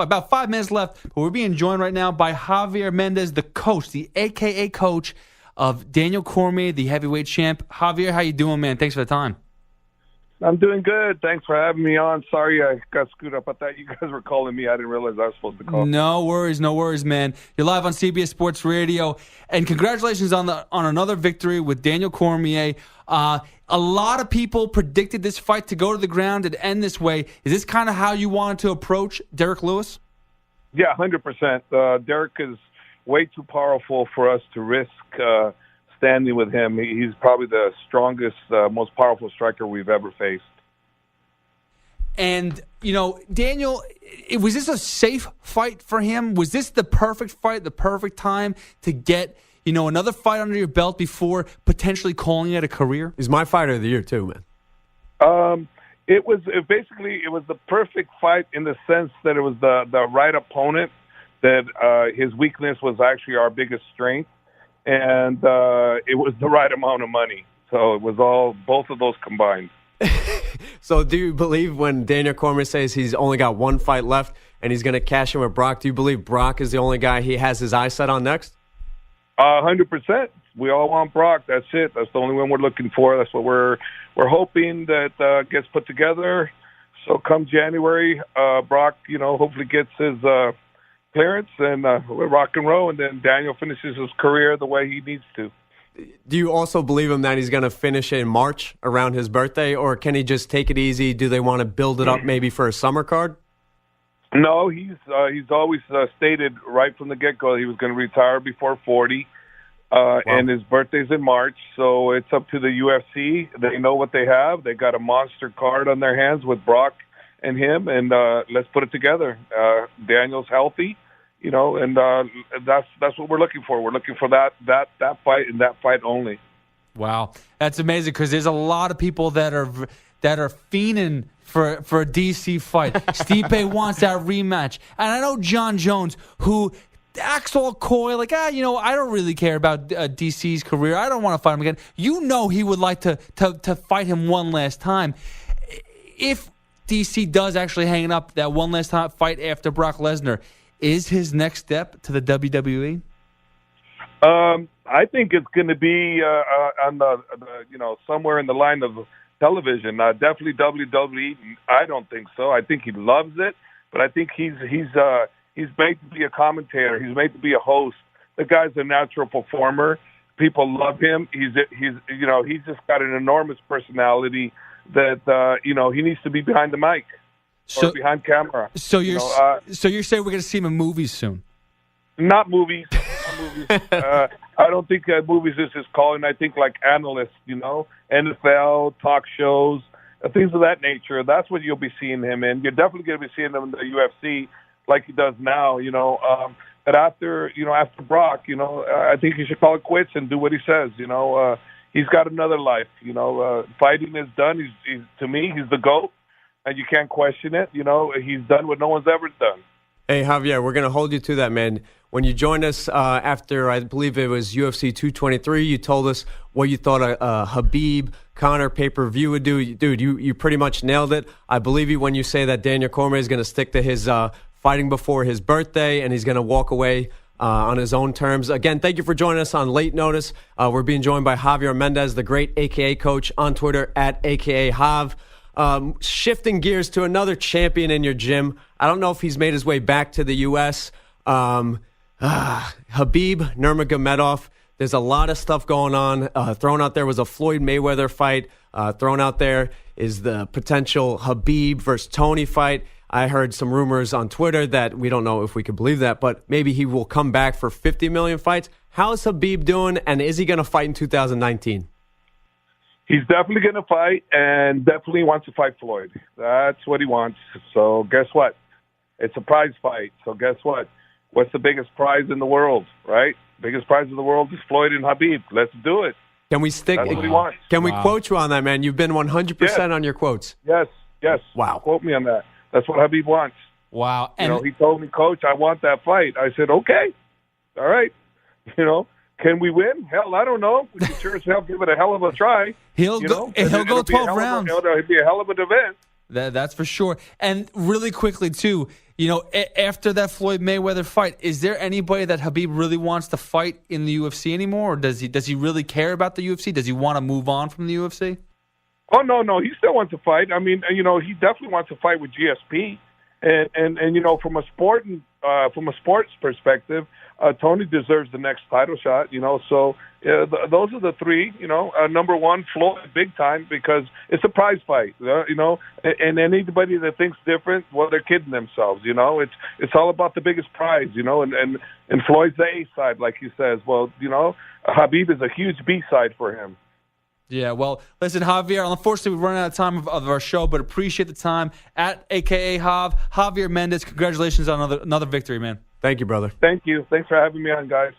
about 5 minutes left, but we're being joined right now by Javier Mendez, the coach, the AKA coach of Daniel Cormier, the heavyweight champ. Javier, how you doing, man? Thanks for the time. I'm doing good. Thanks for having me on. Sorry I got screwed up. I thought you guys were calling me. I didn't realize I was supposed to call. No worries, man. You're live on CBS Sports Radio, and congratulations on another victory with Daniel Cormier. A lot of people predicted this fight to go to the ground and end this way. Is this kind of how you wanted to approach Derek Lewis? Yeah, 100%. Derek is way too powerful for us to risk standing with him. He's probably the strongest, most powerful striker we've ever faced. And, Daniel, was this a safe fight for him? Was this the perfect fight, the perfect time to get, another fight under your belt before potentially calling it a career? He's my fighter of the year, too, man. It was the perfect fight in the sense that it was the right opponent, that his weakness was actually our biggest strength. And it was the right amount of money. So it was both of those combined. So do you believe when Daniel Cormier says he's only got one fight left and he's going to cash in with Brock, do you believe Brock is the only guy he has his eyes set on next? 100%. We all want Brock. That's it. That's the only one we're looking for. That's what we're hoping that gets put together. So come January, Brock, hopefully gets his clearance, and we'll rock and roll, and then Daniel finishes his career the way he needs to. Do you also believe him that he's going to finish in March around his birthday, or can he just take it easy? Do they want to build it up maybe for a summer card? No, he's always stated right from the get-go he was going to retire before 40, wow. And his birthday's in March, so it's up to the UFC. They know what they have. They got a monster card on their hands with Brock and him, and let's put it together. Daniel's healthy, and that's what we're looking for. We're looking for that fight and that fight only. Wow, that's amazing, because there's a lot of people that are fiending for a DC fight. Stipe wants that rematch, and I know John Jones, who acts all coy, like I don't really care about DC's career. I don't want to fight him again. He would like to fight him one last time. If DC does actually hang up that one last time fight after Brock Lesnar, is his next step to the WWE? I think it's going to be on the somewhere in the line of television. Definitely WWE. I don't think so. I think he loves it, but I think he's made to be a commentator. He's made to be a host. The guy's a natural performer. People love him. He's just got an enormous personality that he needs to be behind the mic or behind camera. So you're saying we're going to see him in movies soon? Not movies. I don't think movies is his calling. I think like analysts, NFL, talk shows, things of that nature. That's what you'll be seeing him in. You're definitely going to be seeing him in the UFC like he does now. But after Brock, I think he should call it quits and do what he says. He's got another life. Fighting is done. He's to me, he's the GOAT, and you can't question it. He's done what no one's ever done. Hey, Javier, we're going to hold you to that, man. When you joined us after, I believe it was UFC 223, you told us what you thought a Khabib-Conor pay-per-view would do. Dude, you pretty much nailed it. I believe you when you say that Daniel Cormier is going to stick to his fighting before his birthday, and he's going to walk away on his own terms. Again, thank you for joining us on Late Notice. We're being joined by Javier Mendez, the great AKA coach, on Twitter at AKA Jav. Shifting gears to another champion in your gym. I don't know if he's made his way back to the U.S. Khabib Nurmagomedov. There's a lot of stuff going on. Thrown out there was a Floyd Mayweather fight. Thrown out there is the potential Khabib versus Tony fight. I heard some rumors on Twitter that we don't know if we could believe that, but maybe he will come back for 50 million fights. How's Khabib doing, and is he going to fight in 2019? He's definitely going to fight, and definitely wants to fight Floyd. That's what he wants. So guess what? It's a prize fight. So guess what? What's the biggest prize in the world, right? Biggest prize in the world is Floyd and Khabib. Let's do it. Can we stick? That's what he wants. Can we quote you on that, man? You've been 100% on your quotes. Yes. Wow. Quote me on that. That's what Khabib wants. Wow. And he told me, Coach, I want that fight. I said, okay. All right. Can we win? Hell, I don't know. We can sure as hell give it a hell of a try. He'll go 12 rounds. It'll be a hell of an event. That's for sure. And really quickly, too, After that Floyd Mayweather fight, is there anybody that Khabib really wants to fight in the UFC anymore, or does he really care about the UFC? Does he want to move on from the UFC? Oh no, he still wants to fight. I mean, he definitely wants to fight with GSP, and from a sports perspective, Tony deserves the next title shot. So those are the three. Number one, Floyd, big time, because it's a prize fight. And anybody that thinks different, well, they're kidding themselves. It's all about the biggest prize. And Floyd's the A side, like he says. Well, Khabib is a huge B side for him. Yeah, well, listen, Javier, unfortunately, we've run out of time of our show, but appreciate the time. At AKA Javier Mendez, congratulations on another victory, man. Thank you, brother. Thank you. Thanks for having me on, guys.